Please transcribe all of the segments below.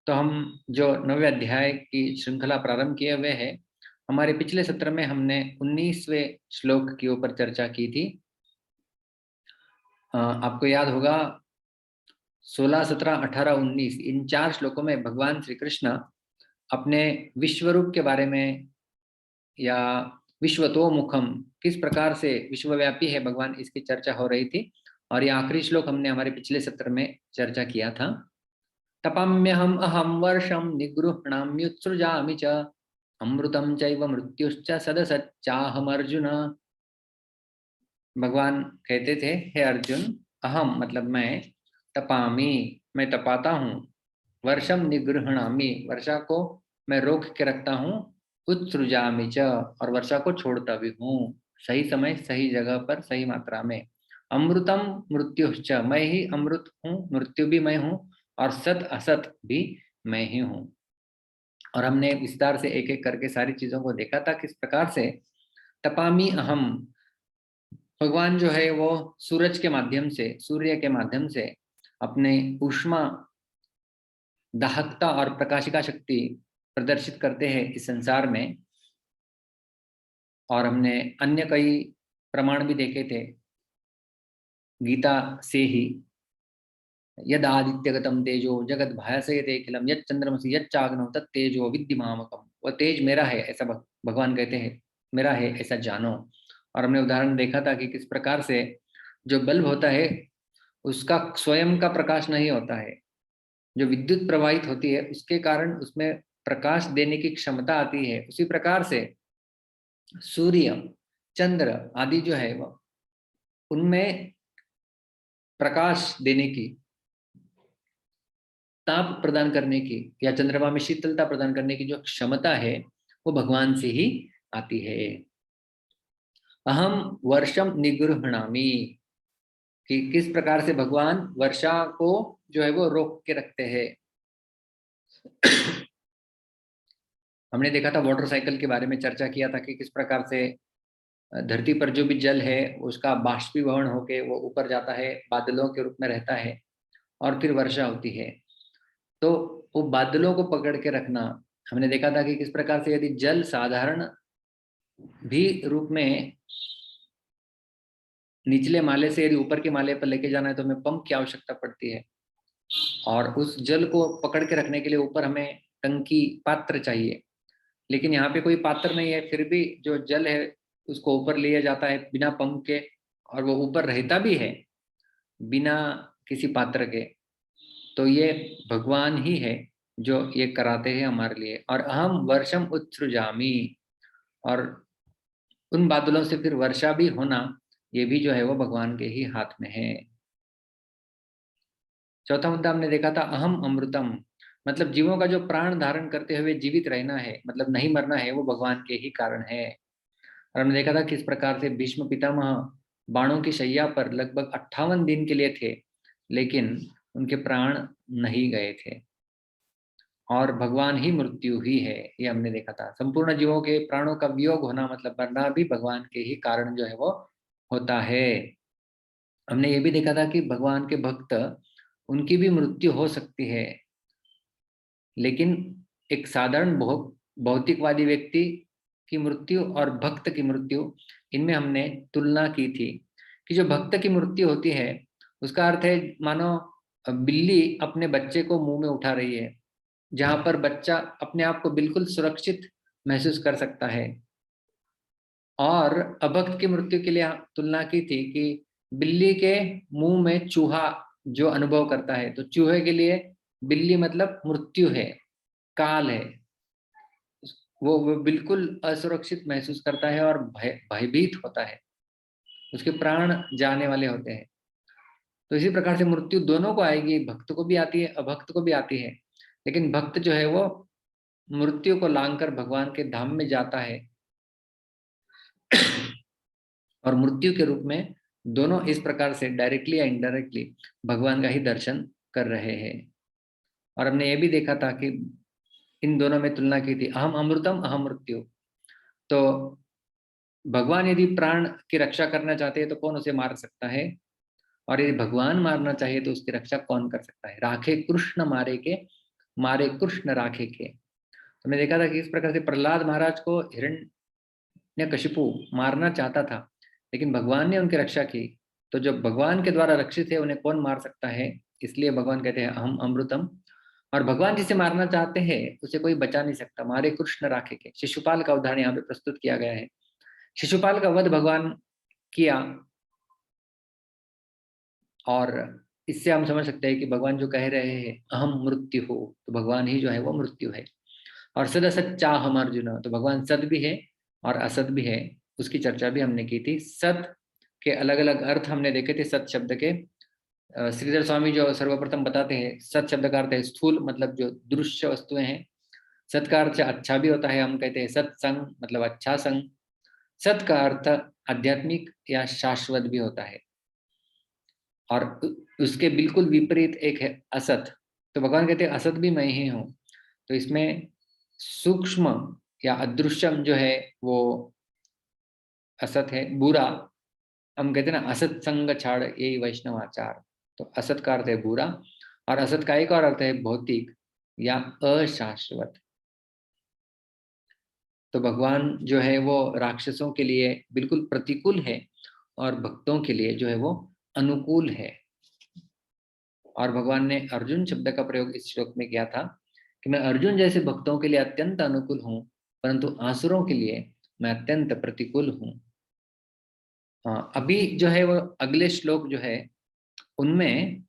तो हम जो 9वें अध्याय की श्रृंखला प्रारंभ किए हुए हैं, हमारे पिछले सत्र में हमने 19वें श्लोक के ऊपर चर्चा की थी। आपको याद होगा 16, 17, 18, 19 इन 4 श्लोकों में भगवान श्री कृष्ण अपने विश्वरूप के बारे में या विश्वतोमुखम किस प्रकार से विश्वव्यापी है भगवान, इसकी चर्चा हो रही थी। और ये आखिरी श्लोक हमने हमारे पिछले सत्र में चर्चा किया था। तपाम्यहम अहम वर्षम निगृह्णाम्युत्सृजामि च अमृतम चैव मृत्युश्च सदसच्चाहम अर्जुन। भगवान कहते थे, हे अर्जुन, अहम मतलब मैं, तपामि मैं तपाता हूँ, वर्षम निगृह्णामि वर्षा को मैं रोक के रखता हूँ, उत्सृजामि च और वर्षा को छोड़ता भी हूँ, सही समय सही जगह पर सही मात्रा में। अमृतम मृत्युश्च मैं ही अमृत हूँ, मृत्यु भी मैं हूँ, और सत असत भी मैं ही हूँ। और हमने विस्तार से एक एक करके सारी चीजों को देखा था किस प्रकार से तपामि अहम, भगवान जो है वो सूरज के माध्यम से, सूर्य के माध्यम से अपने ऊष्मा, दाहकता और प्रकाशिका शक्ति प्रदर्शित करते हैं इस संसार में। और हमने अन्य कई प्रमाण भी देखे थे गीता से ही। यद आदित्यगतम तेजो जगत भासयते अखिलम यद चंद्रमसि यद चाग्नौ तत् तेजो विद्यमामकम, वह तेज मेरा है ऐसा भगवान कहते हैं, मेरा है ऐसा जानो। और हमने उदाहरण देखा था कि किस प्रकार से जो बल्ब होता है उसका स्वयं का प्रकाश नहीं होता है, जो विद्युत प्रवाहित होती है उसके कारण उसमें प्रकाश देने की क्षमता आती है। उसी प्रकार से सूर्य, चंद्र आदि जो है वह, उनमें प्रकाश देने की, ताप प्रदान करने की या चंद्रमा में शीतलता प्रदान करने की जो क्षमता है वो भगवान से ही आती है। अहम वर्षम निगृह्णामि, कि किस प्रकार से भगवान वर्षा को जो है वो रोक के रखते हैं। हमने देखा था वाटर साइकिल के बारे में चर्चा किया था कि किस प्रकार से धरती पर जो भी जल है उसका बाष्पीभवन होके वो ऊपर जाता है, बादलों के रूप में रहता है और फिर वर्षा होती है। तो वो बादलों को पकड़ के रखना, हमने देखा था कि किस प्रकार से यदि जल साधारण भी रूप में निचले माले से यदि ऊपर के माले पर लेके जाना है तो हमें पंप की आवश्यकता पड़ती है, और उस जल को पकड़ के रखने के लिए ऊपर हमें टंकी, पात्र चाहिए। लेकिन यहाँ पे कोई पात्र नहीं है, फिर भी जो जल है उसको ऊपर लिया जाता है बिना पंप के, और वो ऊपर रहता भी है बिना किसी पात्र के। तो ये भगवान ही है जो ये कराते हैं हमारे लिए। और अहम वर्षम उत्सृजामि, और उन बादलों से फिर वर्षा भी होना, ये भी जो है वो भगवान के ही हाथ में है। चौथा मुद्दा हमने देखा था अहम अमृतम, मतलब जीवों का जो प्राण धारण करते हुए जीवित रहना है, मतलब नहीं मरना है, वो भगवान के ही कारण है। और हमने देखा था किस प्रकार से भीष्म पितामह बाणों की शैया पर लगभग 58 दिन के लिए थे, लेकिन उनके प्राण नहीं गए थे, और भगवान ही मृत्यु ही है, ये हमने देखा था। संपूर्ण जीवों के प्राणों का वियोग होना मतलब मरना भी भगवान के ही कारण जो है वो होता है। हमने ये भी देखा था कि भगवान के भक्त, उनकी भी मृत्यु हो सकती है, लेकिन एक साधारण भौतिकवादी व्यक्ति की मृत्यु और भक्त की मृत्यु, इनमें हमने तुलना की थी कि जो भक्त की मृत्यु होती है उसका अर्थ है मानो बिल्ली अपने बच्चे को मुंह में उठा रही है, जहां पर बच्चा अपने आप को बिल्कुल सुरक्षित महसूस कर सकता है। और अभक्त की मृत्यु के लिए तुलना की थी कि बिल्ली के मुंह में चूहा जो अनुभव करता है, तो चूहे के लिए बिल्ली मतलब मृत्यु है, काल है, वो बिल्कुल असुरक्षित महसूस करता है और भयभीत होता है, उसके प्राण जाने वाले होते हैं। तो इसी प्रकार से मृत्यु दोनों को आएगी, भक्त को भी आती है, अभक्त को भी आती है। लेकिन भक्त जो है वो मृत्यु को लांघकर भगवान के धाम में जाता है, और मृत्यु के रूप में दोनों इस प्रकार से डायरेक्टली या इनडायरेक्टली भगवान का ही दर्शन कर रहे हैं। और हमने ये भी देखा था कि इन दोनों में तुलना की थी, अहम अमृतम अहम मृत्यु। तो भगवान यदि प्राण की रक्षा करना चाहते हैं तो कौन उसे मार सकता है, और यदि भगवान मारना चाहिए तो उसकी रक्षा कौन कर सकता है। राखे कृष्ण मारे के मारे कृष्ण राखे के। तो हमने देखा था कि इस प्रकार से प्रहलाद महाराज को हिरण्यकशिपु मारना चाहता था, लेकिन भगवान ने उनकी रक्षा की। तो जो भगवान के द्वारा रक्षित है उन्हें कौन मार सकता है, इसलिए भगवान कहते हैं अहम अमृतम। और भगवान जिसे मारना चाहते हैं उसे कोई बचा नहीं सकता, मारे कृष्ण राखे के। शिशुपाल का उदाहरण यहाँ पे प्रस्तुत किया गया है। शिशुपाल का वध भगवान किया, और इससे हम समझ सकते हैं कि भगवान जो कह रहे हैं अहम मृत्यु हो, तो भगवान ही जो है वो मृत्यु है। और सद असत चाहम अर्जुन, तो भगवान सद भी है और असत भी है, उसकी चर्चा भी हमने की थी। सत के अलग अलग अर्थ हमने देखे थे सत शब्द के। श्रीधर स्वामी जो सर्वप्रथम बताते हैं, सत शब्द का अर्थ है स्थूल, मतलब जो दृश्य वस्तुएं हैं। सत का अर्थ अच्छा भी होता है, हम कहते हैं सत्संग मतलब अच्छा संग। सत का अर्थ आध्यात्मिक या शाश्वत भी होता है, और उसके बिल्कुल विपरीत एक है असत। तो भगवान कहते हैं असत भी मैं ही हूँ। तो इसमें सूक्ष्म या अदृश्यम जो है वो असत है। बुरा, हम कहते हैं ना असत संग छाड़ यही वैष्णव आचार। तो असत का अर्थ है बुरा, और असत का एक और अर्थ है भौतिक या अशाश्वत। तो भगवान जो है वो राक्षसों के लिए बिल्कुल प्रतिकूल है, और भक्तों के लिए जो है वो अनुकूल है। और भगवान ने अर्जुन शब्द का प्रयोग इस श्लोक में किया था कि मैं अर्जुन जैसे भक्तों के लिए अत्यंत अनुकूल हूँ, परंतु आसुरों के लिए मैं अत्यंत प्रतिकूल हूँ। अभी जो है वो अगले श्लोक जो है उनमें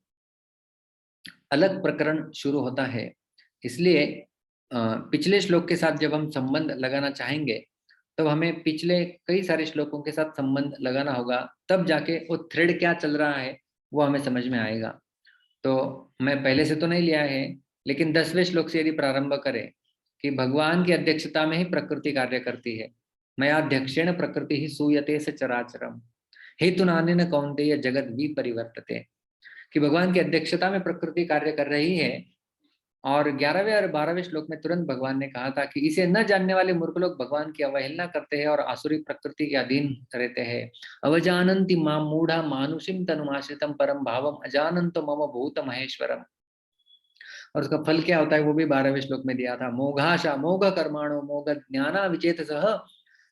अलग प्रकरण शुरू होता है, इसलिए पिछले श्लोक के साथ जब हम संबंध लगाना चाहेंगे तब हमें पिछले कई सारे श्लोकों के साथ संबंध लगाना होगा, तब जाके वो थ्रेड क्या चल रहा है वो हमें समझ में आएगा। तो मैं पहले से तो नहीं लिया है, लेकिन 10वें श्लोक से यदि प्रारंभ करें कि भगवान की अध्यक्षता में ही प्रकृति कार्य करती है। मयाध्यक्षेण प्रकृति ही सूयते से चराचरम हेतु नानेन कौन्तेय जगत विपरिवर्तते। कि भगवान की अध्यक्षता में प्रकृति कार्य कर रही है। और 11वें और 12वें श्लोक में तुरंत भगवान ने कहा था कि इसे न जानने वाले मूर्ख लोग भगवान की अवहेलना करते हैं और आसुरी प्रकृति के अधीन रहते हैं। अवजानन्ति मां मूढ़ा मानुषिम तनुमाश्रितम परम भावम अजानन्तो मम भूत महेश्वरम। और उसका फल क्या होता है वो भी 12वें श्लोक में दिया था। मोघाशा मोघ कर्माणो मोघ ज्ञाना विचेत सह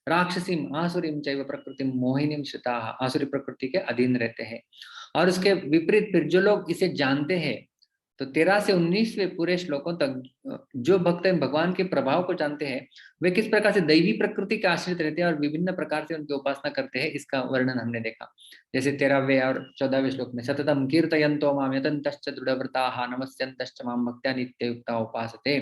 राक्षसीम आसुरीम चैव प्रकृतिम मोहिनीम श्रिता, आसुरी प्रकृति के अधीन रहते हैं। और उसके विपरीत फिर जो लोग इसे जानते हैं, तो 13 से 19वें पूरे श्लोकों तक जो भक्त भगवान के प्रभाव को जानते हैं वे किस प्रकार से दैवी प्रकृति के आश्रित रहते हैं और विभिन्न प्रकार से उनकी उपासना करते हैं, इसका वर्णन हमने देखा। जैसे 13वें और 14वें श्लोक में सततम कीर्तयन्तो माम यतन्तश्च दृढ़व्रताः नमस्यन्तश्च माम भक्त्या नित्ययुक्ता उपासते।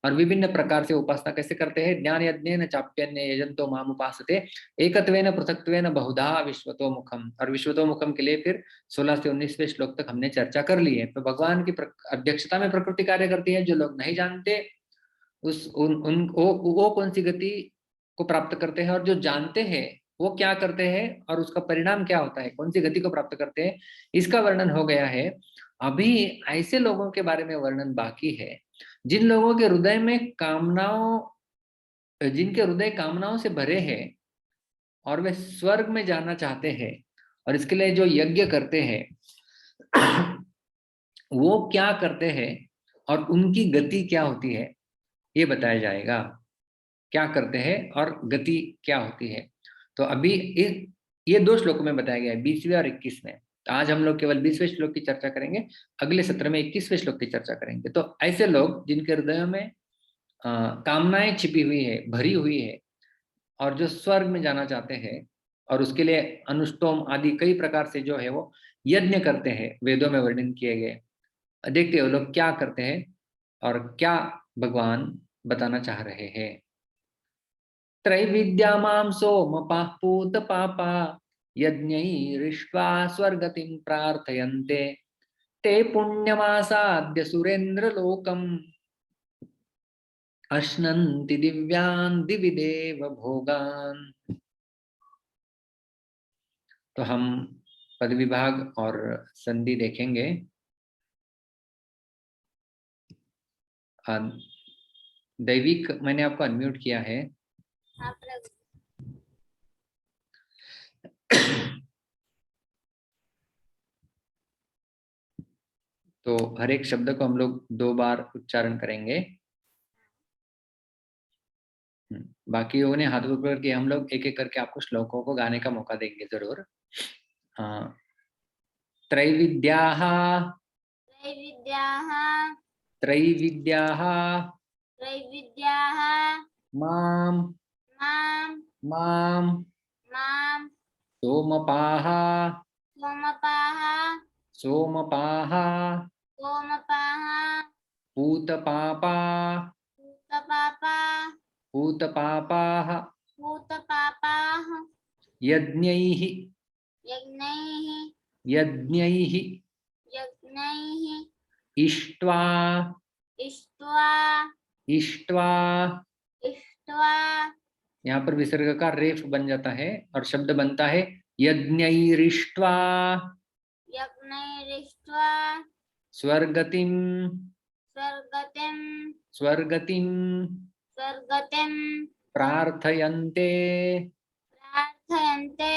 और विभिन्न प्रकार से उपासना कैसे करते हैं, ज्ञान यज्ञेन चाप्यन्य यजन्तो माम उपासते एकत्वेन पृथक्त्वेन बहुधा विश्वतोमुखम। और विश्वतोमुखम के लिए फिर 16 से 19वें श्लोक तक हमने चर्चा कर ली है। तो भगवान की अध्यक्षता में प्रकृति कार्य करती है। जो लोग नहीं जानते उस उन वो कौन सी गति को प्राप्त करते हैं, और जो जानते हैं वो क्या करते हैं और उसका परिणाम क्या होता है, कौन सी गति को प्राप्त करते हैं, इसका वर्णन हो गया है। अभी ऐसे लोगों के बारे में वर्णन बाकी है जिन लोगों के हृदय में कामनाओं जिनके हृदय कामनाओं से भरे हैं और वे स्वर्ग में जाना चाहते हैं, और इसके लिए जो यज्ञ करते हैं वो क्या करते हैं और उनकी गति क्या होती है ये बताया जाएगा। क्या करते हैं और गति क्या होती है। तो अभी ये 2 श्लोकों में बताया गया है, 20वें और 21वें। तो आज हम लोग केवल 20वें श्लोक की चर्चा करेंगे, अगले सत्र में 21वें श्लोक की चर्चा करेंगे। तो ऐसे लोग जिनके हृदय में कामनाएं छिपी हुई है, भरी हुई है, और जो स्वर्ग में जाना चाहते हैं और उसके लिए अनुष्टोम आदि कई प्रकार से जो है वो यज्ञ करते हैं, वेदों में वर्णन किए गए। देखते हो लोग क्या करते हैं और क्या भगवान बताना चाह रहे हैं। त्रैविद्या मां सोमपाः पूत पापा यज्ञैरिष्ट्वा स्वर्गतिं प्रार्थयन्ते ते पुण्यमासाद्य सुरेन्द्र लोकम अश्नन्ति दिव्यान् दिवि देव भोगान्। तो हम पद विभाग और संधि देखेंगे। दैविक मैंने आपको अनम्यूट किया है। तो हर एक शब्द को हम लोग 2 बार उच्चारण करेंगे। बाकी लोगों ने हाथ ऊपर करके हम लोग एक एक करके आपको श्लोकों को गाने का मौका देंगे जरूर। त्रैविद्याः त्रैविद्याः त्रैविद्याः त्रैविद्याः मां मां मां मां सोमपाः सोमपाः सोमपाः सोमपाः पूतपापा पूतपापा पूतपापाः पूतपापाः यज्ञैः यज्ञैः यज्ञैः यज्ञैः इष्ट्वा इष्ट्वा इष्ट्वा। इष्ट्वा। यहाँ पर विसर्ग का रेफ बन जाता है और शब्द बनता है यज्ञैरिष्ट्वा यज्ञैरिष्ट्वा स्वर्गतिं स्वर्गतिं स्वर्गतिं स्वर्गतिं प्रार्थयन्ते प्रार्थयन्ते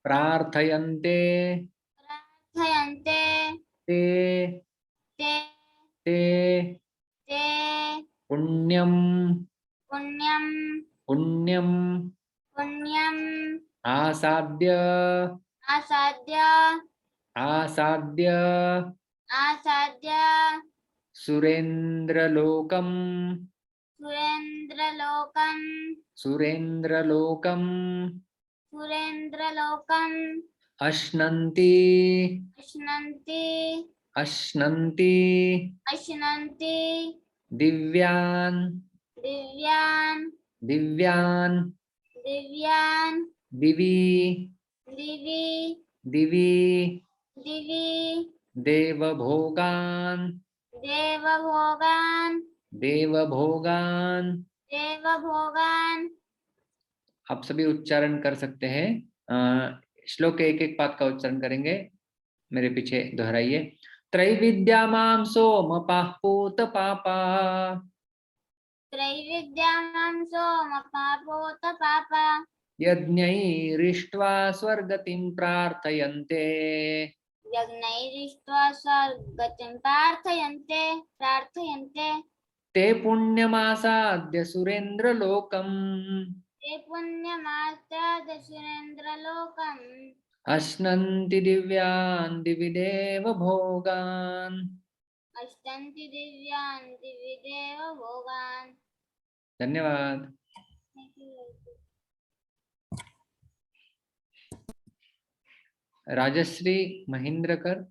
प्रार्थयन्ते प्रार्थयन्ते ते ते ते ते पुण्यं पुण्यं पुण्यं पुण्यम् आसाद्य आसाद्य आसाद्य आसाद्य सुरेन्द्रलोकम् सुरेन्द्रलोकम् सुरेन्द्रलोकम् सुरेन्द्रलोकम् अश्नन्ति अश्नन्ति अश्नन्ति अश्नन्ति दिव्यान् दिव्यान् दिव्यान् दिव्यान् दिवि दिवि दिवि दिवि देवभोगान् देवभोगान् देवभोगान्। देवभोगान्। आप सभी उच्चारण कर सकते हैं। श्लोक के एक एक पाद का उच्चारण करेंगे, मेरे पीछे दोहराइए। त्रैविद्या मां सोमपाः पूतपापा त्रैविद्यानां सोमपापूतपापा यज्ञैरिष्ट्वा स्वर्गतिं प्रार्थयन्ते यज्ञैरिष्ट्वा स्वर्गतिं प्रार्थयन्ते ते पुण्यमासाद्य सुरेन्द्रलोकम् ते पुण्यमासाद्य सुरेन्द्रलोकम् अश्नन्ति दिव्यान् दिवि देवभोगान् अश्नन्ति दिव्यान् दिवि देवभोगान्। धन्यवाद। राजश्री महेंद्रकर।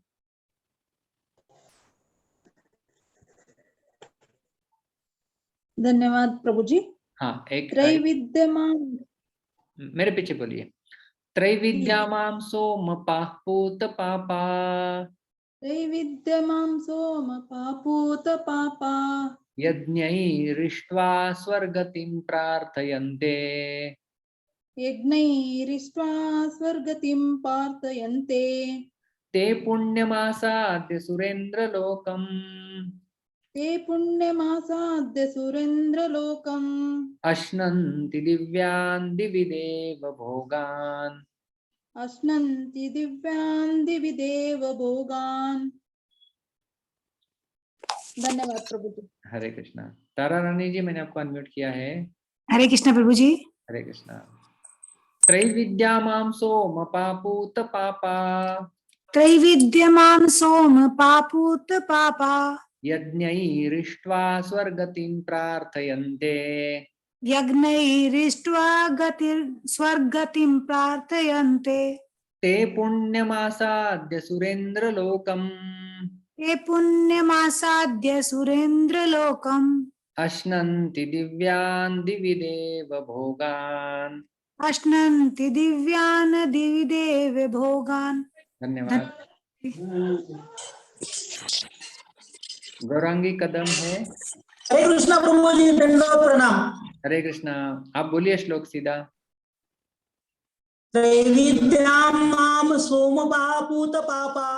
धन्यवाद प्रभु जी। हाँ, एक त्रैविद्यमान, मेरे पीछे बोलिए। त्रैविद्या मां सोमपाः पूतपापा त्रैविद्यमां सोमपापूतपापा यज्ञैरिष्ट्वा स्वर्गतिं प्रार्थयन्ते यज्ञैरिष्ट्वा स्वर्गतिं प्रार्थयन्ते ते पुण्यमासाद्य सुरेन्द्रलोकम् ते पुण्यमासाद्य सुरेन्द्रलोकम् अश्नन्ति दिव्यान् दिवि देवभोगान् अश्नन्ति दिव्यान् दिवि देवभोगान्। धन्यवाद प्रभु जी। हरे कृष्णा। तारा रानी जी, मैंने आपको अनम्यूट किया है। हरे कृष्णा प्रभु जी। हरे कृष्णा। त्रैविद्या मां सोमपापूतपापा त्रैविद्यमां सोमपापूतपापा यज्ञैरिष्ट्वा स्वर्गतिं प्रार्थयन्ते यज्ञैरिष्ट्वा स्वर्गतिं प्रार्थयन्ते ते पुण्यमासाद्य सुरेन्द्रलोकम् ते पुण्यमासाद्य सुरेन्द्रलोकम् अश्नन्ति दिव्यान् दिवि देवभोगान् अश्नन्ति दिव्यान् दिवि देवभोगान्। धन्यवाद। गौरांगी कदम है। हरे कृष्णा प्रभु जी, दंडवत प्रणाम। हरे कृष्णा। आप बोलिए श्लोक सीधा। त्रैविद्यां मां सोमपापूतपापा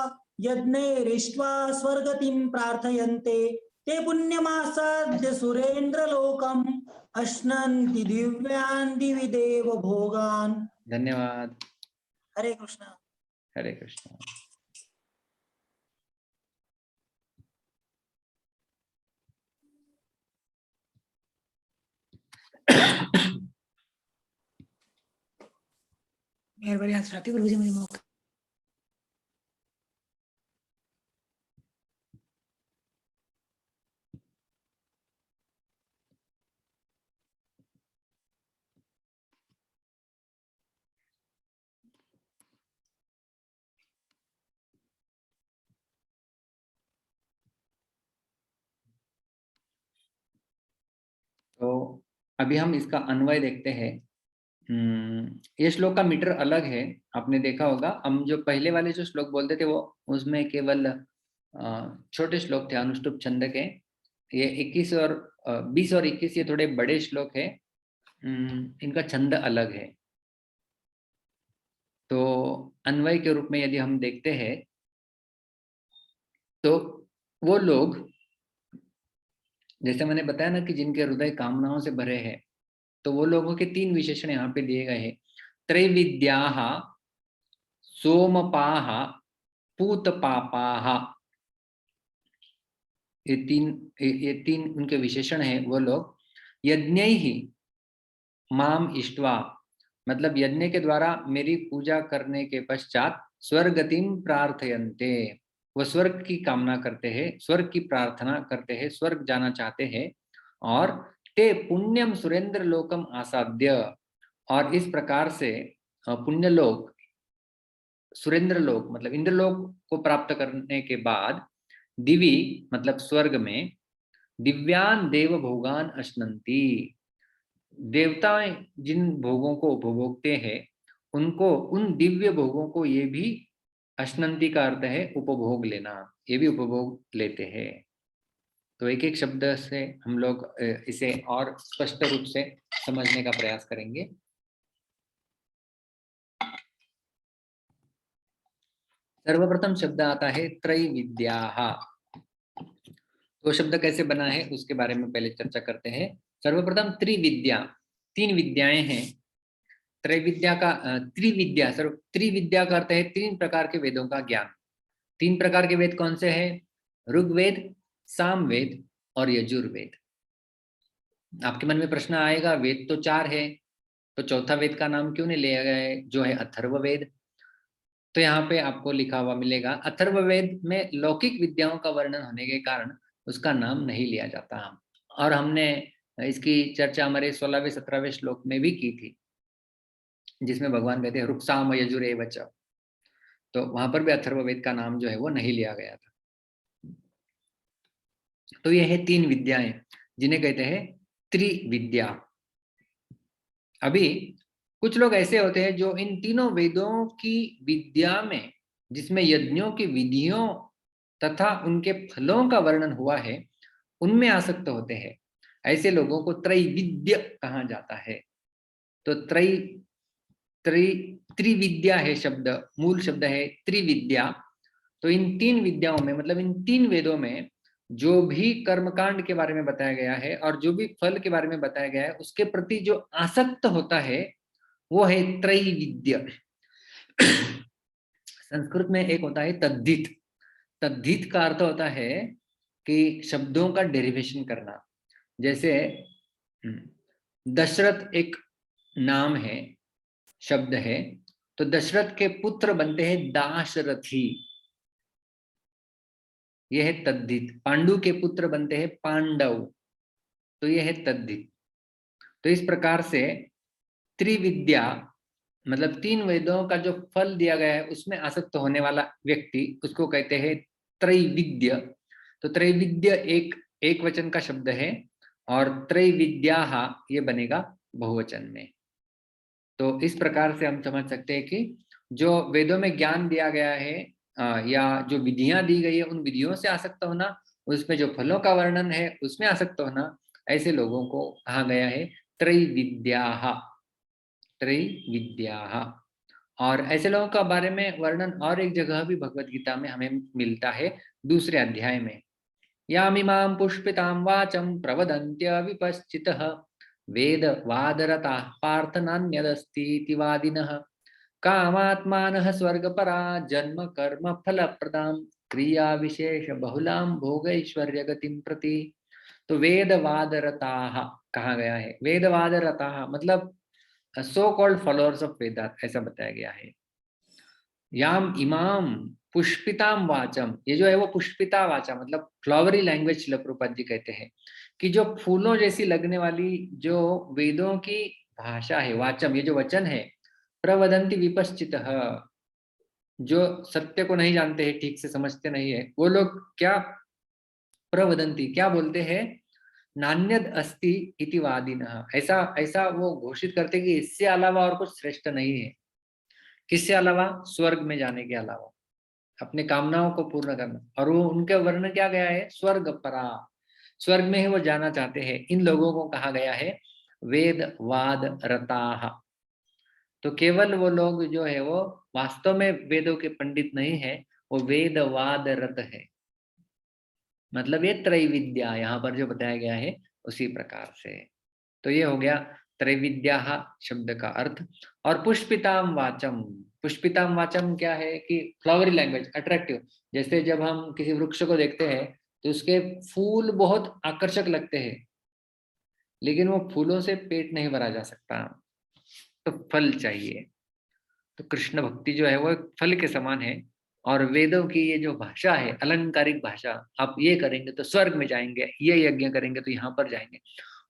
यज्ञैरिष्ट्वा स्वर्गतिं प्रार्थयन्ते ते पुण्यमासाद्य सुरेन्द्रलोकम् अश्नन्ति दिव्यान् दिवि देवभोगान्। धन्यवाद। हरे कृष्णा। हरे कृष्णा। मेहरबानी हाथ उठाती गुरुजी मुझे मौका। तो अभी हम इसका अन्वय देखते हैं। ये श्लोक का मीटर अलग है, आपने देखा होगा। हम जो पहले वाले जो श्लोक बोलते थे वो उसमें केवल छोटे श्लोक थे अनुष्टुप छंद के। ये 21 और 20 और 21 ये थोड़े बड़े श्लोक है, इनका छंद अलग है। तो अन्वय के रूप में यदि हम देखते हैं तो वो लोग, जैसे मैंने बताया ना कि जिनके हृदय कामनाओं से भरे हैं, तो वो लोगों के 3 विशेषण यहाँ पे दिए गए हैं। त्रैविद्याः, सोमपाः, पूतपापाः, ये तीन उनके विशेषण हैं। वो लोग यज्ञैः माम इष्ट्वा, मतलब यज्ञ के द्वारा मेरी पूजा करने के पश्चात स्वर्गतिम प्रार्थयन्ते, वो स्वर्ग की कामना करते हैं, स्वर्ग की प्रार्थना करते हैं, स्वर्ग जाना चाहते हैं। और ते पुण्यम सुरेंद्र लोकम आसाद्य, और इस प्रकार से पुण्य लोक, सुरेंद्र लोक मतलब इंद्रलोक को प्राप्त करने के बाद दिवी मतलब स्वर्ग में दिव्यान देव भोगान अश्नन्ति, देवताएं जिन भोगों को उपभोगते हैं उनको, उन दिव्य भोगों को ये भी अश्नन्ति का अर्थ है उपभोग लेना, ये भी उपभोग लेते हैं। तो एक एक शब्द से हम लोग इसे और स्पष्ट रूप से समझने का प्रयास करेंगे। सर्वप्रथम शब्द आता है त्रैविद्याः। तो शब्द कैसे बना है उसके बारे में पहले चर्चा करते हैं। सर्वप्रथम त्रिविद्या, 3 विद्याएं हैं। त्रैविद्या का त्रिविद्या, त्रिविद्या का अर्थ है 3 प्रकार के वेदों का ज्ञान। 3 प्रकार के वेद कौन से हैं? ऋग्वेद, सामवेद और यजुर्वेद। आपके मन में प्रश्न आएगा, वेद तो 4 है, तो चौथा वेद का नाम क्यों नहीं लिया गया है जो है अथर्ववेद? तो यहाँ पे आपको लिखा हुआ मिलेगा, अथर्ववेद में लौकिक विद्याओं का वर्णन होने के कारण उसका नाम नहीं लिया जाता। और हमने इसकी चर्चा हमारे 16वें 17वें श्लोक में भी की थी, जिसमें भगवान कहते हैं रुक्साम यजुरेव च, तो वहां पर भी अथर्ववेद का नाम जो है वो नहीं लिया गया था। तो ये है 3 विद्याएं जिन्हें कहते हैं त्रिविद्या। अभी कुछ लोग ऐसे होते हैं जो इन तीनों वेदों की विद्या में, जिसमें यज्ञों की विधियों तथा उनके फलों का वर्णन हुआ है, उनमें आसक्त होते हैं। ऐसे लोगों को त्रैविद्य कहा जाता है। तो त्रिविद्या है शब्द, मूल शब्द है त्रिविद्या। तो इन 3 विद्याओं में मतलब इन 3 वेदों में जो भी कर्मकांड के बारे में बताया गया है और जो भी फल के बारे में बताया गया है, उसके प्रति जो आसक्त होता है वो है त्रैविद्य। संस्कृत में एक होता है तद्धित। तद्धित का अर्थ होता है कि शब्दों का डेरिवेशन करना। जैसे दशरथ एक नाम है, शब्द है, तो दशरथ के पुत्र बनते हैं दाशरथी, यह है तद्धित। पांडु के पुत्र बनते हैं पांडव, तो यह है तद्धित। तो इस प्रकार से त्रिविद्या मतलब 3 वेदों का जो फल दिया गया है उसमें आसक्त होने वाला व्यक्ति, उसको कहते हैं त्रैविद्य। तो त्रैविद्य एक वचन का शब्द है और त्रैविद्याः ये बनेगा बहुवचन में। तो इस प्रकार से हम समझ सकते हैं कि जो वेदों में ज्ञान दिया गया है या जो विधियां दी गई है उन विधियों से आसक्त होना, उसमें जो फलों का वर्णन है उसमें आसक्त होना, ऐसे लोगों को कहा गया है त्रैविद्याः। त्रैविद्याः। और ऐसे लोगों का बारे में वर्णन और एक जगह भी भगवत गीता में हमें मिलता है, दूसरे अध्याय में। यामिमां पुष्पितां वाचं प्रवदन्त्य विपश्चितः वेद वादरताः पार्थ नान्यदस्तीति वादिनः कामात्मानः स्वर्गपरा जन्म कर्म फलप्रदां क्रिया विशेष बहुलां भोगैश्वर्य गतिं प्रति। तो वेदवाद रताः कहा गया है। वेदवाद रताः मतलब सो कॉल्ड फॉलोअर्स ऑफ वेदांत, ऐसा बताया गया है। याम इमाम पुष्पिताम वाचम, ये जो है वो पुष्पिता वाचा मतलब फ्लावरी लैंग्वेज शिला प्रभुपाद जी कहते हैं कि जो फूलों जैसी लगने वाली जो वेदों की भाषा है, वाचम ये जो वचन है, प्रवदंती विपश्चितः, जो सत्य को नहीं जानते हैं, ठीक से समझते नहीं है, वो लोग क्या प्रवदंती क्या बोलते हैं, नान्यद अस्ति इति वादिनः, ऐसा ऐसा वो घोषित करते कि इससे अलावा और कुछ श्रेष्ठ नहीं है। किससे अलावा? स्वर्ग में जाने के अलावा, अपने कामनाओं को पूर्ण करना। और वो उनके वर्ण क्या गया है? स्वर्ग परा, स्वर्ग में ही वो जाना चाहते हैं। इन लोगों को कहा गया है वेदवाद रताः। तो केवल वो लोग जो है वो वास्तव में वेदों के पंडित नहीं है, वो वेदवाद रत है। मतलब ये त्रैविद्या यहाँ पर जो बताया गया है उसी प्रकार से। तो ये हो गया त्रैविद्या शब्द का अर्थ। और पुष्पिताम वाचम, पुष्पिताम वाचम क्या है कि फ्लावरी लैंग्वेज, अट्रैक्टिव। जैसे जब हम किसी वृक्ष को देखते हैं तो उसके फूल बहुत आकर्षक लगते हैं, लेकिन वो फूलों से पेट नहीं भरा जा सकता, तो फल चाहिए। तो कृष्ण भक्ति जो है वो एक फल के समान है। और वेदों की ये जो भाषा है, अलंकारिक भाषा, आप ये करेंगे तो स्वर्ग में जाएंगे, ये यज्ञ करेंगे तो यहाँ पर जाएंगे,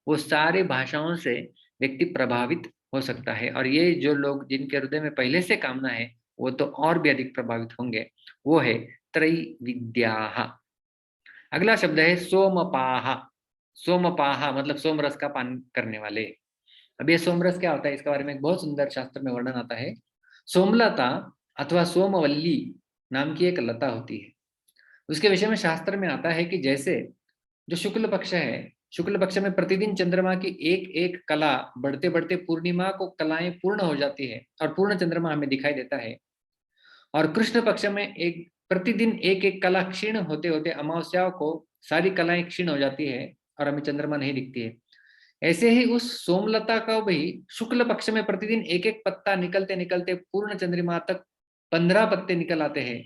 वो सारी भाषाओं से व्यक्ति प्रभावित हो सकता है। और ये जो लोग जिनके हृदय में पहले से कामना है वो तो और भी अधिक प्रभावित होंगे। वो है त्रैविद्याः। अगला शब्द है सोमपाः। सोमपाः मतलब सोमरस का पान करने वाले। अब ये सोमरस क्या होता है, इसके बारे में एक बहुत सुंदर शास्त्र में वर्णन आता है। सोमलता अथवा सोमवल्ली नाम की एक लता होती है। उसके विषय में शास्त्र में आता है कि जैसे जो शुक्ल पक्ष है, शुक्ल पक्ष में प्रतिदिन चंद्रमा की एक एक कला बढ़ते बढ़ते पूर्णिमा को कलाएं पूर्ण हो जाती है और पूर्ण चंद्रमा हमें दिखाई देता है। और कृष्ण पक्ष में एक प्रतिदिन एक एक कला क्षीण होते होते अमावस्या को सारी कलाएं क्षीण हो जाती है और हमें चंद्रमा नहीं दिखती है। ऐसे ही उस सोमलता का भी शुक्ल पक्ष में प्रतिदिन एक एक पत्ता निकलते निकलते पूर्ण चंद्रमा तक 15 पत्ते निकल आते हैं।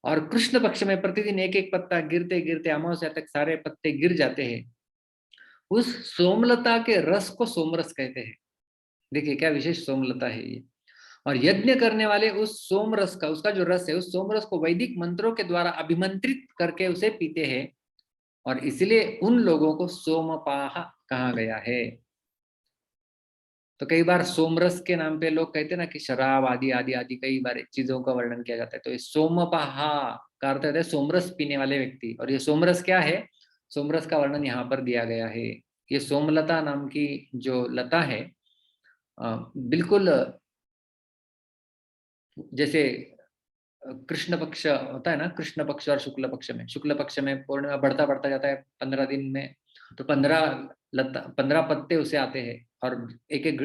और कृष्ण पक्ष में प्रतिदिन एक एक पत्ता गिरते गिरते अमावस्या तक सारे पत्ते गिर जाते हैं। उस सोमलता के रस को सोमरस कहते हैं। देखिए क्या विशेष सोमलता है ये। और यज्ञ करने वाले उस सोमरस का, उसका जो रस है, उस सोमरस को वैदिक मंत्रों के द्वारा अभिमंत्रित करके उसे पीते हैं। और इसलिए उन लोगों को सोमपाः कहा गया है। तो कई बार सोमरस के नाम पे लोग कहते हैं ना कि शराब आदि आदि आदि कई बार चीजों का वर्णन किया जाता है। तो ये सोमपाः का अर्थ है सोमरस पीने वाले व्यक्ति। और ये सोमरस क्या है, सोमरस का वर्णन यहाँ पर दिया गया है। ये सोमलता नाम की जो लता है, बिल्कुल जैसे कृष्ण पक्ष होता है ना, कृष्ण पक्ष और शुक्ल पक्ष में पूर्णिमा बढ़ता बढ़ता जाता है 15 दिन में, तो 15 पत्ते उसे आते हैं और एक एक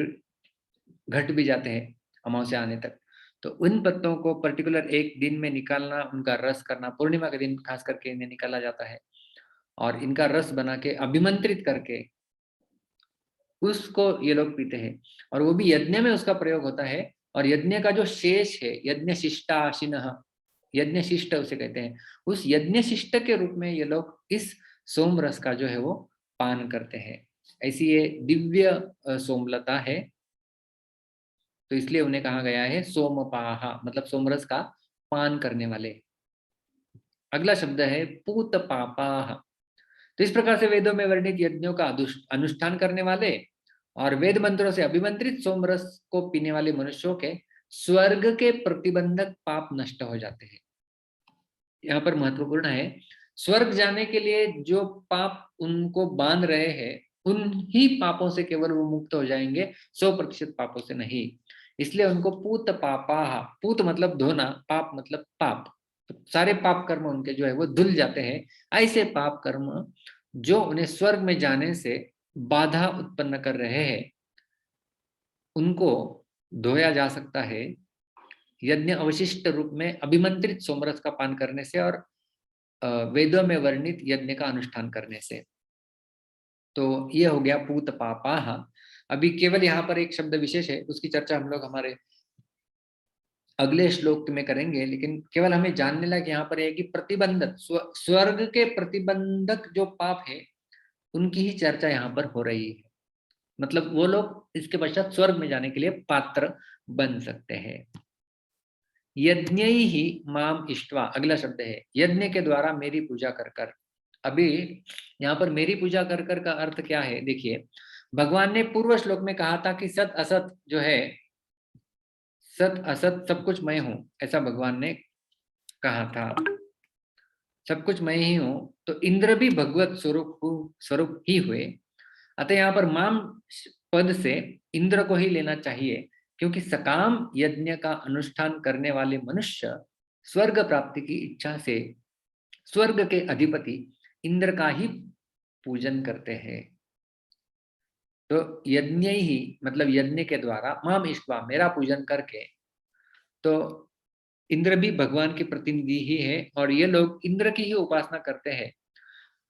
घट भी जाते हैं अमावस्या आने तक। तो उन पत्तों को पर्टिकुलर एक दिन में निकालना, उनका रस करना, पूर्णिमा के दिन खास करके इन्हें निकाला जाता है और इनका रस बना के अभिमंत्रित करके उसको ये लोग पीते हैं। और वो भी यज्ञ में उसका प्रयोग होता है। और यज्ञ का जो शेष है, यज्ञ शिष्टाशिनः, यज्ञ शिष्ट उसे कहते हैं, उस यज्ञ शिष्ट के रूप में ये लोग इस सोम रस का जो है वो पान करते हैं। ऐसी ये दिव्य सोमलता है, तो इसलिए उन्हें कहा गया है सोमपाः, मतलब सोमरस का पान करने वाले। अगला शब्द है पूत पापाः। तो इस प्रकार से वेदों में वर्णित यज्ञों का अनुष्ठान करने वाले और वेद मंत्रों से अभिमंत्रित सोमरस को पीने वाले मनुष्यों के स्वर्ग के प्रतिबंधक पाप नष्ट हो जाते हैं। यहाँ पर महत्वपूर्ण है, स्वर्ग जाने के लिए जो पाप उनको बांध रहे हैं उन ही पापों से केवल वो मुक्त हो जाएंगे, 100% पापों से नहीं। इसलिए उनको पूत पापाः, पूत मतलब धोना, पाप मतलब पाप, तो सारे पाप कर्म उनके जो है वो धुल जाते हैं। ऐसे पाप कर्म जो उन्हें स्वर्ग में जाने से बाधा उत्पन्न कर रहे हैं, उनको धोया जा सकता है यज्ञ अवशिष्ट रूप में अभिमंत्रित सोमरस का पान करने से और वेदों में वर्णित यज्ञ का अनुष्ठान करने से। तो ये हो गया पूत पापाः। अभी केवल यहाँ पर एक शब्द विशेष है, उसकी चर्चा हम लोग हमारे अगले श्लोक में करेंगे, लेकिन केवल हमें जानने लायक यहाँ पर है कि प्रतिबंधक, स्वर्ग के प्रतिबंधक जो पाप है उनकी ही चर्चा यहाँ पर हो रही है। मतलब वो लोग इसके पश्चात स्वर्ग में जाने के लिए पात्र बन सकते हैं। यज्ञ ही माम इष्ट्वा, अगला शब्द है यज्ञ के द्वारा मेरी पूजा कर कर। अभी यहाँ पर मेरी पूजा कर कर का अर्थ क्या है? देखिए, भगवान ने पूर्व श्लोक में कहा था कि सत असत जो है, सत असत सब कुछ मैं हूं, ऐसा भगवान ने कहा था, सब कुछ मैं ही हूं। तो इंद्र भी भगवत स्वरूप ही हुए। अतः यहाँ पर माम पद से इंद्र को ही लेना चाहिए, क्योंकि सकाम यज्ञ का अनुष्ठान करने वाले मनुष्य स्वर्ग प्राप्ति की इच्छा से स्वर्ग के अधिपति इंद्र का ही पूजन करते हैं। तो यज्ञ ही मतलब यज्ञ के द्वारा माम इष्ट्वा, मेरा पूजन करके, तो इंद्र भी भगवान के प्रतिनिधि ही है और ये लोग इंद्र की ही उपासना करते हैं।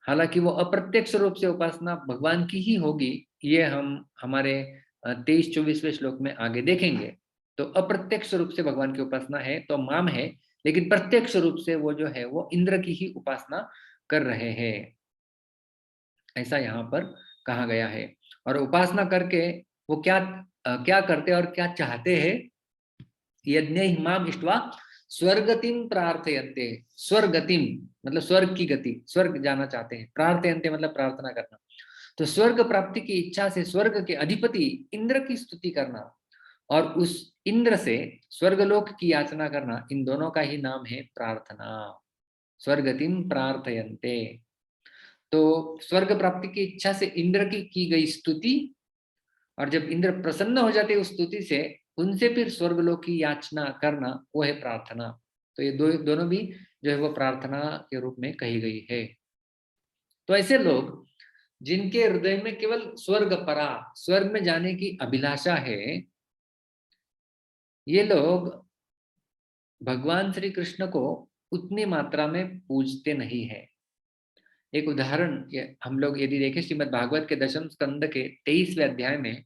हालांकि वो अप्रत्यक्ष रूप से उपासना भगवान की ही होगी, ये हम हमारे 23-24वें श्लोक में आगे देखेंगे। तो अप्रत्यक्ष रूप से भगवान की उपासना है तो माम है, लेकिन प्रत्यक्ष रूप से वो जो है वो इंद्र की ही उपासना कर रहे हैं, ऐसा यहाँ पर कहा गया है। और उपासना करके वो क्या करते और क्या चाहते हैं? यज्ञ माम इष्ट्वा स्वर्गतिम प्रार्थयन्ते, स्वर्गतिम मतलब स्वर्ग की गति, स्वर्ग जाना चाहते हैं। प्रार्थयन्ते मतलब प्रार्थना करना। तो स्वर्ग प्राप्ति की इच्छा से स्वर्ग के अधिपति इंद्र की स्तुति करना और उस इंद्र से स्वर्गलोक की याचना करना, इन दोनों का ही नाम है प्रार्थना। स्वर्गतिम प्रार्थयन्ते, तो स्वर्ग प्राप्ति की इच्छा से इंद्र की गई स्तुति, और जब इंद्र प्रसन्न हो जाते उस स्तुति से, उनसे फिर स्वर्गलोक की याचना करना, वो है प्रार्थना। तो ये दोनों भी जो है वो प्रार्थना के रूप में कही गई है। तो ऐसे लोग जिनके हृदय में केवल स्वर्ग परा, स्वर्ग में जाने की अभिलाषा है, ये लोग भगवान श्री कृष्ण को उतनी मात्रा में पूजते नहीं है। एक उदाहरण हम लोग यदि देखें, श्रीमद् भागवत के 10वें स्कंद के 23वें अध्याय में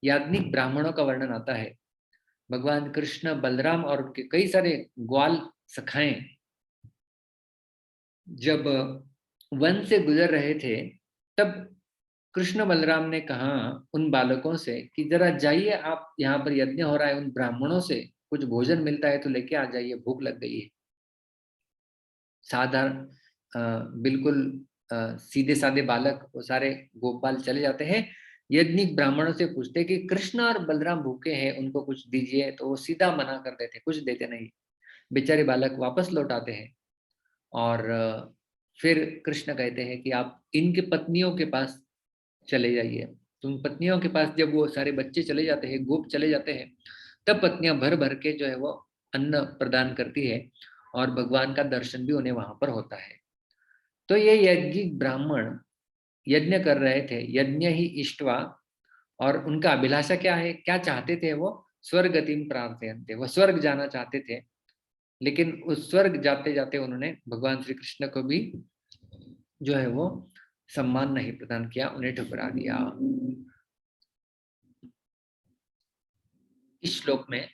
याज्ञिक ब्राह्मणों का वर्णन आता है। भगवान कृष्ण, बलराम और उनके कई सारे ग्वाल सखाएं जब वन से गुजर रहे थे, तब कृष्ण बलराम ने कहा उन बालकों से कि जरा जाइए, आप यहाँ पर यज्ञ हो रहा है, उन ब्राह्मणों से कुछ भोजन मिलता है तो लेके आ जाइए, भूख लग गई है। साधारण बिल्कुल सीधे साधे बालक, वो सारे गोपाल चले जाते हैं, यज्ञिक ब्राह्मणों से पूछते कि कृष्ण और बलराम भूखे हैं, उनको कुछ दीजिए, तो वो सीधा मना कर देते, कुछ देते नहीं। बेचारे बालक वापस लौट आते हैं और फिर कृष्ण कहते हैं कि आप इनके पत्नियों के पास चले जाइए। तो उन पत्नियों के पास जब वो सारे बच्चे चले जाते हैं, गोप चले जाते हैं, तब पत्नियां भर भर के जो है वो अन्न प्रदान करती है और भगवान का दर्शन भी उन्हें वहां पर होता है। तो ये यज्ञिक ब्राह्मण यज्ञ कर रहे थे, यज्ञ ही इष्ट्वा, और उनका अभिलाषा क्या है, क्या चाहते थे? वो स्वर्गतिम प्रार्थयन्ते, वो स्वर्ग जाना चाहते थे। लेकिन उस स्वर्ग जाते जाते उन्होंने भगवान श्री कृष्ण को भी जो है वो सम्मान नहीं प्रदान किया, उन्हें ठुकरा दिया। इस श्लोक में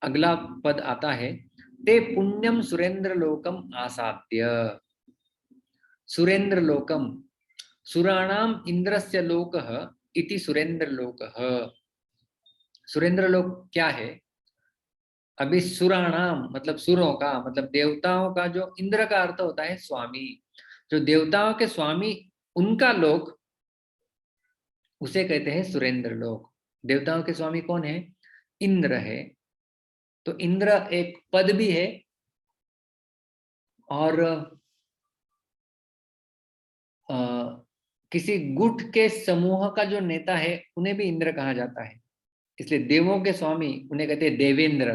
अगला पद आता है, ते पुण्यम सुरेंद्र लोकम आसाद्य। सुरेंद्र लोकम, सुराणाम इंद्रस्य लोकः इति सुरेंद्र लोकः। सुरेंद्र लोक क्या है? अभी सुराणाम मतलब सुरों का, मतलब देवताओं का, जो इंद्र का अर्थ होता है स्वामी, जो देवताओं के स्वामी, उनका लोक, उसे कहते हैं सुरेंद्र लोक। देवताओं के स्वामी कौन है? इंद्र है। तो इंद्र एक पद भी है और किसी गुट के समूह का जो नेता है उन्हें भी इंद्र कहा जाता है, इसलिए देवों के स्वामी उन्हें कहते हैं देवेंद्र।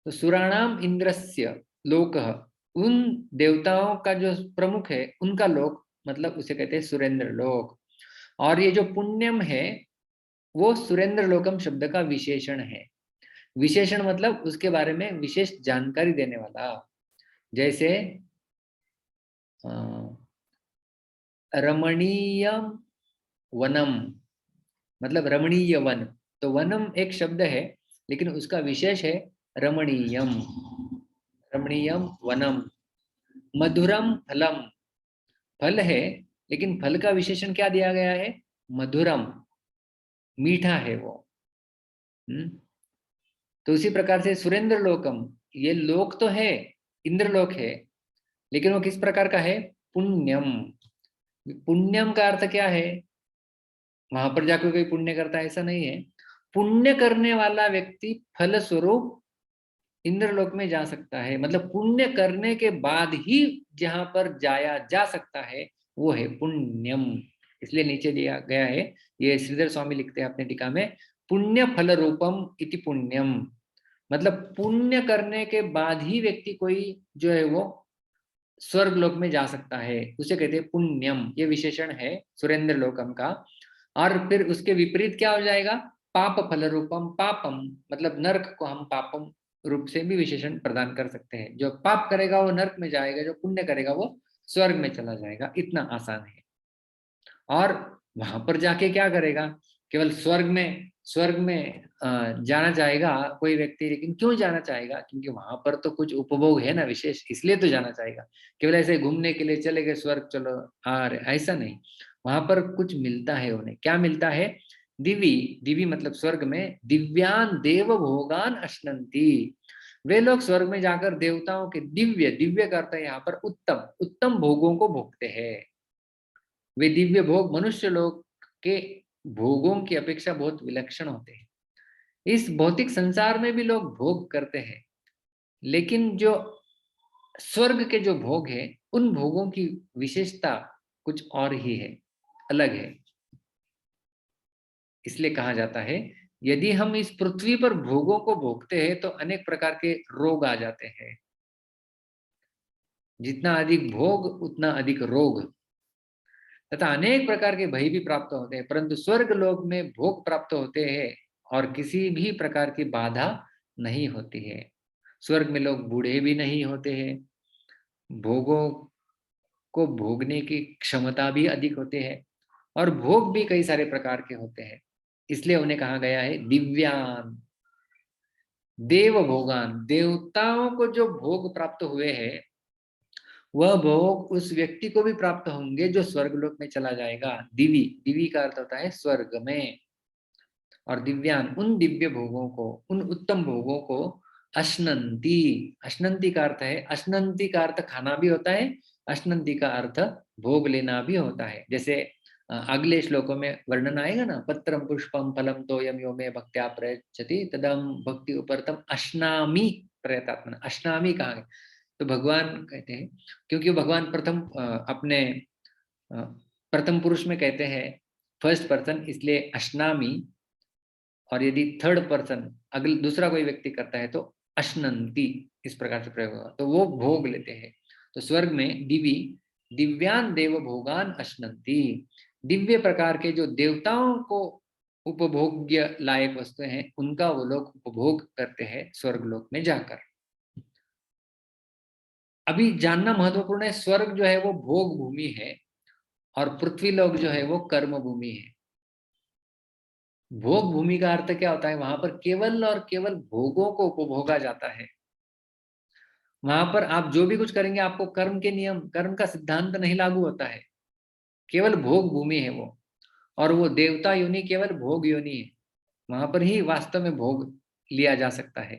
तो सुराणाम इंद्रस्य लोकः, उन देवताओं का जो प्रमुख है उनका लोक, मतलब उसे कहते हैं सुरेंद्र लोक। और ये जो पुण्यम है वो सुरेंद्र लोकम शब्द का विशेषण है। विशेषण मतलब उसके बारे में विशेष जानकारी देने वाला। जैसे रमणीय वनम मतलब रमणीय वन, तो वनम एक शब्द है लेकिन उसका विशेष है रमणीयम, रमणीयम वनम। मधुरम फलम, फल है, लेकिन फल का विशेषण क्या दिया गया है? मधुरम, मीठा है वो। तो उसी प्रकार से सुरेंद्र लोकम, ये लोक तो है, इंद्रलोक है, लेकिन वो किस प्रकार का है? पुण्यम। पुण्यम का अर्थ क्या है? वहां पर जाकर कोई पुण्य करता है ऐसा नहीं है। पुण्य करने वाला व्यक्ति फल स्वरूप इंद्रलोक में जा सकता है, मतलब पुण्य करने के बाद ही जहां पर जाया जा सकता है वो है पुण्यम। इसलिए नीचे दिया गया है, ये श्रीधर स्वामी लिखते हैं अपने टीका में, पुण्य फल रूपम इति पुण्यम, मतलब पुण्य करने के बाद ही व्यक्ति कोई जो है वो स्वर्ग लोक में जा सकता है, उसे कहते हैं पुण्यम। ये विशेषण है सुरेंद्र लोकम का। और फिर उसके विपरीत क्या हो जाएगा? पाप फल रूपम पापम, मतलब नरक को हम पापम रूप से भी विशेषण प्रदान कर सकते हैं। जो पाप करेगा वो नरक में जाएगा, जो पुण्य करेगा वो स्वर्ग में चला जाएगा। इतना आसान है। और वहां पर जाके क्या करेगा? केवल स्वर्ग में जाना चाहेगा कोई व्यक्ति, लेकिन क्यों जाना चाहेगा? क्योंकि वहां पर तो कुछ उपभोग है ना विशेष, इसलिए तो जाना चाहेगा। केवल ऐसे घूमने के लिए चले गए स्वर्ग चलो आ रहे, ऐसा नहीं। वहां पर कुछ मिलता है उन्हें। क्या मिलता है? दिवी, दिवी मतलब स्वर्ग में, दिव्यान देव भोगान अश्नंती, वे लोग स्वर्ग में जाकर देवताओं के दिव्य, दिव्य करते हैं यहाँ पर उत्तम, उत्तम भोगों को भोगते हैं। वे दिव्य भोग मनुष्य लोग के भोगों की अपेक्षा बहुत विलक्षण होते हैं। इस भौतिक संसार में भी लोग भोग करते हैं, लेकिन जो स्वर्ग के जो भोग है, उन भोगों की विशेषता कुछ और ही है, अलग है। इसलिए कहा जाता है, यदि हम इस पृथ्वी पर भोगों को भोगते हैं तो अनेक प्रकार के रोग आ जाते हैं। जितना अधिक भोग उतना अधिक रोग, तथा अनेक प्रकार के भय भी प्राप्त होते हैं। परंतु स्वर्ग लोक में भोग प्राप्त होते हैं और किसी भी प्रकार की बाधा नहीं होती है। स्वर्ग में लोग बूढ़े भी नहीं होते हैं, भोगों को भोगने की क्षमता भी अधिक होते हैं, और भोग भी कई सारे प्रकार के होते हैं। इसलिए उन्हें कहा गया है दिव्यान देव भोगान, देवताओं को जो भोग प्राप्त हुए हैं वह भोग उस व्यक्ति को भी प्राप्त होंगे जो स्वर्गलोक में चला जाएगा। दिवी, दिवी का अर्थ होता है स्वर्ग में। और दिव्यान, उन दिव्य भोगों को, उन उत्तम भोगों को अश्नंती, अश्नंती का अर्थ है, अश्नंती का अर्थ खाना भी होता है, अश्नंती का अर्थ भोग लेना भी होता है। जैसे अगले श्लोकों में वर्णन आएगा ना, पत्रम पुष्पम फलम तोयम यो मे भक्त्या प्रयच्छति तदम भक्ति उपरतम अश्नामी प्रयतात्मना। अश्नामी कहा है तो भगवान कहते हैं, क्योंकि भगवान प्रथम अपने प्रथम पुरुष में कहते हैं फर्स्ट पर्सन, इसलिए अश्नामी। और यदि थर्ड पर्सन अगले दूसरा कोई व्यक्ति करता है तो अश्नंती, इस प्रकार से प्रयोग होगा, तो वो भोग लेते हैं। तो स्वर्ग में दिवी दिव्यान देव भोगान अश्नंती, दिव्य प्रकार के जो देवताओं को उपभोग्य लायक वस्तुएं हैं उनका वो लोग उपभोग करते हैं स्वर्गलोक में जाकर। अभी जानना महत्वपूर्ण है, स्वर्ग जो है वो भोग भूमि है और पृथ्वी लोक जो है वो कर्म भूमि है। भोग भूमि का अर्थ क्या होता है? वहां पर केवल और केवल भोगों को उपभोगा जाता है। वहां पर आप जो भी कुछ करेंगे आपको कर्म के नियम, कर्म का सिद्धांत नहीं लागू होता है, केवल भोग भूमि है वो। और वो देवता योनि केवल भोग योनि है, वहां पर ही वास्तव में भोग लिया जा सकता है।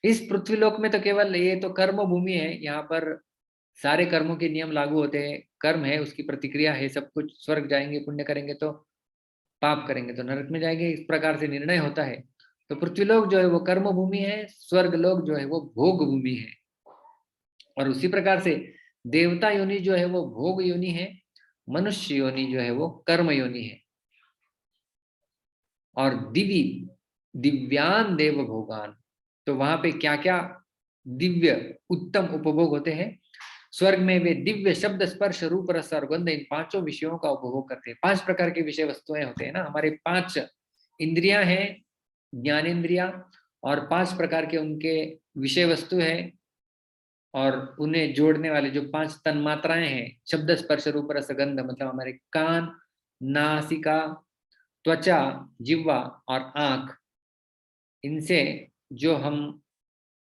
इस पृथ्वी लोक में तो केवल ये तो कर्म भूमि है, यहाँ पर सारे कर्मों के नियम लागू होते हैं, कर्म है उसकी प्रतिक्रिया है सब कुछ। स्वर्ग जाएंगे पुण्य करेंगे तो पाप करेंगे तो नरक में जाएंगे, इस प्रकार से निर्णय होता है। तो पृथ्वीलोक जो है वो कर्म भूमि है, स्वर्ग लोक जो है वो भोग भूमि है। और उसी प्रकार से देवता योनि जो है वो भोग योनि है, मनुष्य योनि जो है वो कर्म योनि है। और दिवी दिव्यान देव भोगान, तो वहां पे क्या क्या दिव्य उत्तम उपभोग होते हैं? स्वर्ग में वे दिव्य शब्द स्पर्श रूप रस और गंध, इन पांचों विषयों का उपभोग करते हैं। 5 प्रकार के विषय वस्तुएं होते हैं ना, हमारे 5 इंद्रियां हैं, ज्ञानेन्द्रिया, और 5 प्रकार के उनके विषय वस्तु है, और उन्हें जोड़ने वाले जो 5 तन्मात्राएं हैं, शब्द स्पर्श रूप रस गंध, मतलब हमारे कान, नासिका, त्वचा, जिह्वा और आंख, इनसे जो हम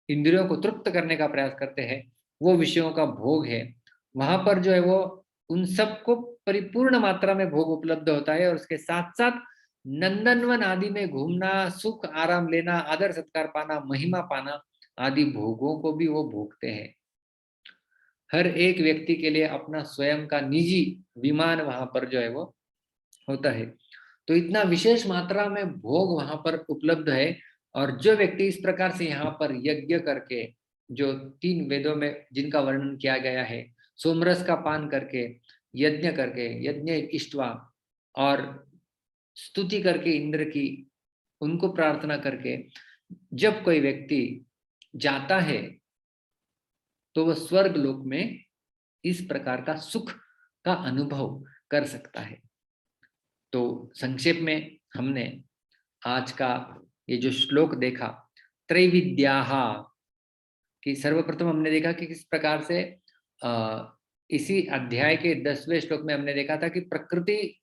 इंद्रियों को तृप्त करने का प्रयास करते हैं वो विषयों का भोग है। वहां पर जो है वो उन सबको परिपूर्ण मात्रा में भोग उपलब्ध होता है और उसके साथ साथ नंदनवन आदि में घूमना, सुख आराम लेना, आदर सत्कार पाना, महिमा पाना आदि भोगों को भी वो भोगते हैं। हर एक व्यक्ति के लिए अपना स्वयं का निजी विमान वहां पर जो है वो होता है। तो इतना विशेष मात्रा में भोग वहां पर उपलब्ध है। और जो व्यक्ति इस प्रकार से यहाँ पर यज्ञ करके, जो 3 वेदों में जिनका वर्णन किया गया है, सोमरस का पान करके, यज्ञ करके, यज्ञ इष्ट्वा, और स्तुति करके इंद्र की, उनको प्रार्थना करके जब कोई व्यक्ति जाता है तो वह स्वर्ग लोक में इस प्रकार का सुख का अनुभव कर सकता है। तो संक्षेप में हमने आज का ये जो श्लोक देखा, त्रैविद्याः कि सर्वप्रथम हमने देखा कि किस प्रकार से इसी अध्याय के 10वें श्लोक में हमने देखा था कि प्रकृति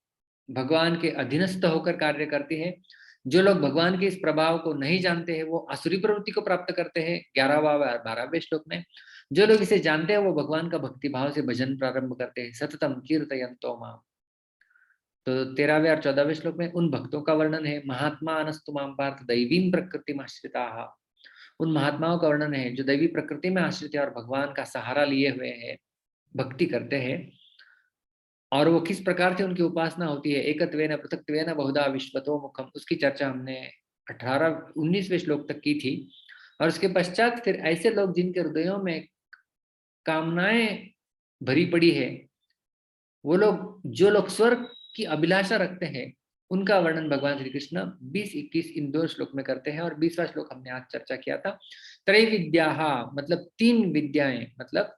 भगवान के अधीनस्थ होकर कार्य करती है। जो लोग भगवान के इस प्रभाव को नहीं जानते हैं वो आसुरी प्रवृत्ति को प्राप्त करते हैं 11वां और 12वें श्लोक में। जो लोग इसे जानते हैं वो भगवान का भक्ति भाव से भजन प्रारंभ करते हैं, सततम कीर्तयन्तो माम। तो 13वें और 14वें श्लोक में उन भक्तों का वर्णन है, महात्मा अनस्तु माम पार्थ दैवीं प्रकृतिम आश्रिताः। उन महात्माओं का वर्णन है जो दैवी प्रकृति में आश्रित है और भगवान का सहारा लिए हुए हैं, भक्ति करते हैं। और वो किस प्रकार से उनकी उपासना होती है, एकत्वेन पृथक्त्वेन बहुधा विश्वतो मुखम, उसकी चर्चा हमने 19वें श्लोक तक की थी। और उसके पश्चात फिर ऐसे लोग जिनके हृदयों में कामनाएं भरी पड़ी है, वो लोग, जो लोग स्वर्ग की अभिलाषा रखते हैं, उनका वर्णन भगवान श्री कृष्ण 20-21 इन 2 श्लोक में करते हैं। और 20वां श्लोक हमने आज चर्चा किया था। त्रैविद्याः मतलब 3 विद्याएं, मतलब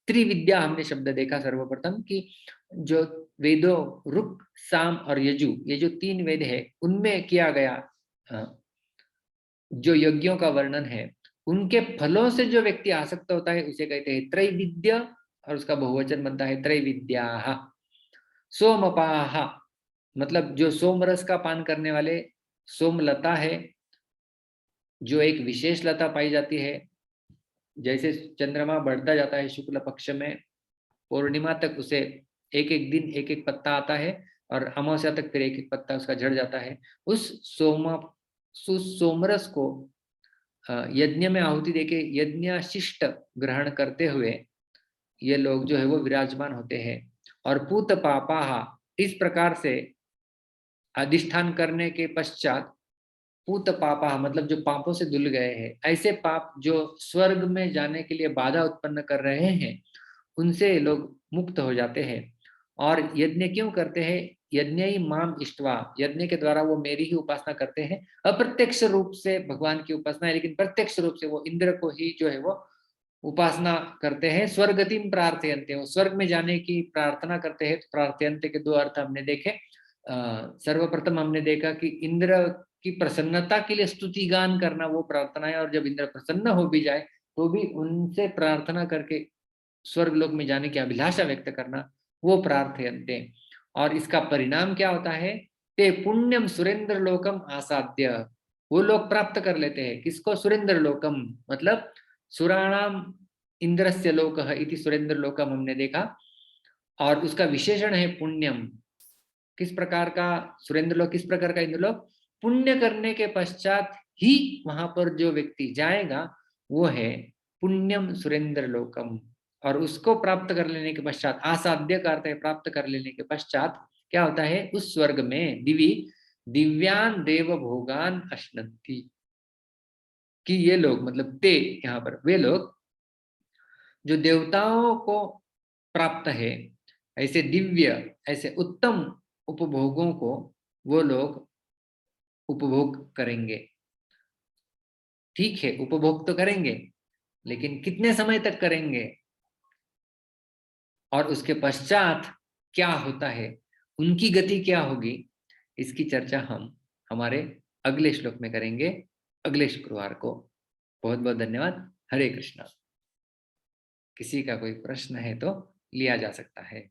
त्रिविद्या हमने शब्द देखा सर्वप्रथम कि जो वेदों ऋक्, साम और यजु, ये जो 3 वेद है उनमें किया गया जो यज्ञों का वर्णन है, उनके फलों से जो व्यक्ति आसक्त होता है उसे कहते हैं त्रैविद्या, और उसका बहुवचन बनता है त्रैविद्याः। सोमपाः मतलब जो सोमरस का पान करने वाले, सोमलता है जो एक विशेष लता पाई जाती है। जैसे चंद्रमा बढ़ता जाता है शुक्ल पक्ष में, पूर्णिमा तक उसे एक एक दिन एक एक पत्ता आता है और अमावस्या तक फिर एक एक पत्ता उसका झड़ जाता है। उस सोमरस को यज्ञ में आहुति देके यज्ञशिष्ट ग्रहण करते हुए ये लोग जो है वो विराजमान होते हैं। और पूत पापाः इस प्रकार से अधिष्ठान करने के पश्चात, पूत पापा मतलब जो पापों से धुल गए हैं, ऐसे पाप जो स्वर्ग में जाने के लिए बाधा उत्पन्न कर रहे हैं, उनसे लोग मुक्त हो जाते हैं। और यज्ञ क्यों करते हैं? यज्ञ ही माम इष्ट्वा, यज्ञ के द्वारा वो मेरी ही उपासना करते हैं। अप्रत्यक्ष रूप से भगवान की उपासना है, लेकिन प्रत्यक्ष रूप से वो इंद्र को ही जो है वो उपासना करते हैं। स्वर्गतिम प्रार्थयन्ते, वो स्वर्ग में जाने की प्रार्थना करते हैं। तो प्रार्थयन्ते के 2 अर्थ हमने देखे। सर्वप्रथम हमने देखा कि इंद्र की प्रसन्नता के लिए स्तुति गान करना वो प्रार्थना है, और जब इंद्र प्रसन्न हो भी जाए तो भी उनसे प्रार्थना करके स्वर्ग लोक में जाने की अभिलाषा व्यक्त करना वो प्रार्थयन्ते। और इसका परिणाम क्या होता है? ते पुण्यम सुरेंद्र लोकम आसाद्य, वो लोग प्राप्त कर लेते हैं किसको? सुरेंद्र लोकम मतलब सुराणाम इंद्रस्य लोकः इति सुरेंद्र लोकम हमने देखा। और उसका विशेषण है पुण्यम। किस प्रकार का सुरेंद्र लोक, किस प्रकार का इंद्रलोक? पुण्य करने के पश्चात ही वहां पर जो व्यक्ति जाएगा वो है पुण्यम सुरेंद्र लोकम। और उसको प्राप्त कर लेने के पश्चात, आसाध्य का अर्थ है प्राप्त कर लेने के पश्चात क्या होता है? उस स्वर्ग में दिवी दिव्यान देव भोगान अश्नन्ति, कि ये लोग मतलब ते, यहाँ पर वे लोग जो देवताओं को प्राप्त है, ऐसे दिव्य, ऐसे उत्तम उपभोगों को वो लोग उपभोग करेंगे। ठीक है, उपभोग तो करेंगे, लेकिन कितने समय तक करेंगे और उसके पश्चात क्या होता है, उनकी गति क्या होगी, इसकी चर्चा हम हमारे अगले श्लोक में करेंगे, अगले शुक्रवार को। बहुत बहुत धन्यवाद। हरे कृष्णा। किसी का कोई प्रश्न है तो लिया जा सकता है।